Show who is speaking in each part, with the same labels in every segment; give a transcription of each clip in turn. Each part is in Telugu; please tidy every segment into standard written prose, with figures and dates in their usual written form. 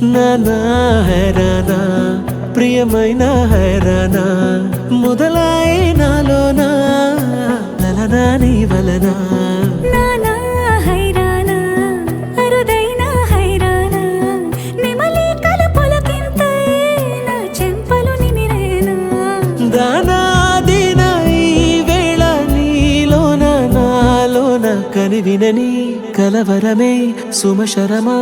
Speaker 1: నానా హైరానా ప్రియమైన హైరానా మొదలాయి నాలోనా లలనా నీ వలనా
Speaker 2: నానా హైరానా అరుదైన హైరానా నిమలి కలుపులకింతై నా చెంపలు నిమిరేనా
Speaker 1: దానా దిన ఈ వేళ నీలోన నాలోన కనివినని కలవరమే సుమశరమా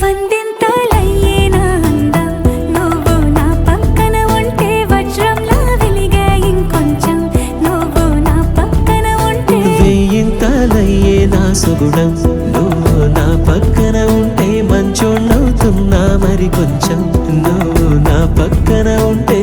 Speaker 2: వందింతలయ్యేనా అందం నువ్వు నా పక్కన ఉంటే వజ్రంలా వెలిగే ఇంకొంచెం నువ్వు నా పక్కన ఉంటే
Speaker 1: వెయ్యింతలయ్యే నా సుగుణం నువ్వు నా పక్కన ఉంటే మంచోణ్ణవుతున్నా మరి కొంచెం నువ్వు నా పక్కన ఉంటే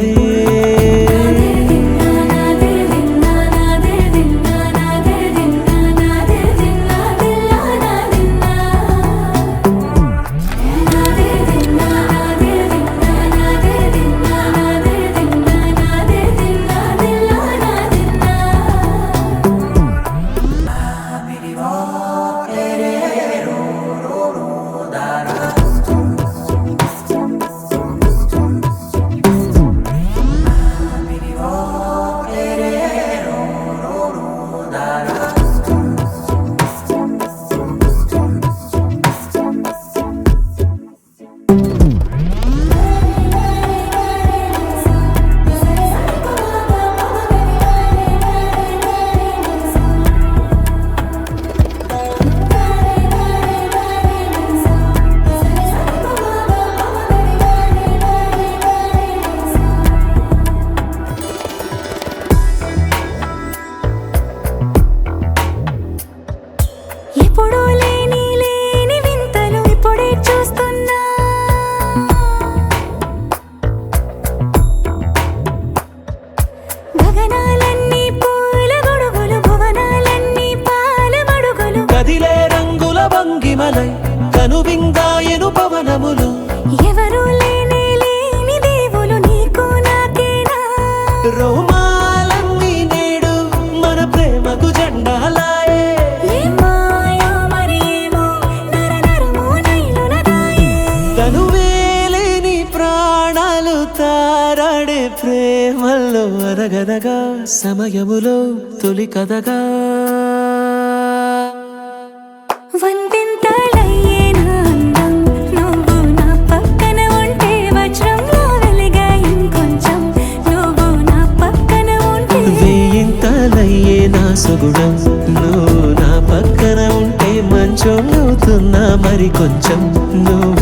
Speaker 2: ఎప్పుడూ లేని వింతలు ఇప్పుడే చూస్తున్నా గగనాలన్నీ పూల గొడుగులు భువనాలన్నీ పాల మడుగులు
Speaker 1: కదిలే రంగుల భంగిమలై కనువిందాయను పవనములు
Speaker 2: ఎవరూ లేని దేవులు నీకు నాకేనా
Speaker 1: రోమాలన్నీ నేడు మన ప్రేమకు జెండాలాయే
Speaker 2: మాయో మరేమో నరనరమో నైలునదాయే
Speaker 1: తనువేలేని ప్రాణాలు తారాడే ప్రేమల్లో అనగనగా సమయములో తొలి కథగా
Speaker 2: వందింతలయ్యేనా అందం నువ్వు నా పక్కన ఉంటే వజ్రంలా వెలిగే ఇంకొంచెం నువ్వు నా పక్కన ఉంటే
Speaker 1: వెయ్యింతలయ్యే నా సుగుణం నువ్వు నా పక్కన ఉంటే మంచోణ్ణవుతున్నా మరి కొంచెం నువ్వు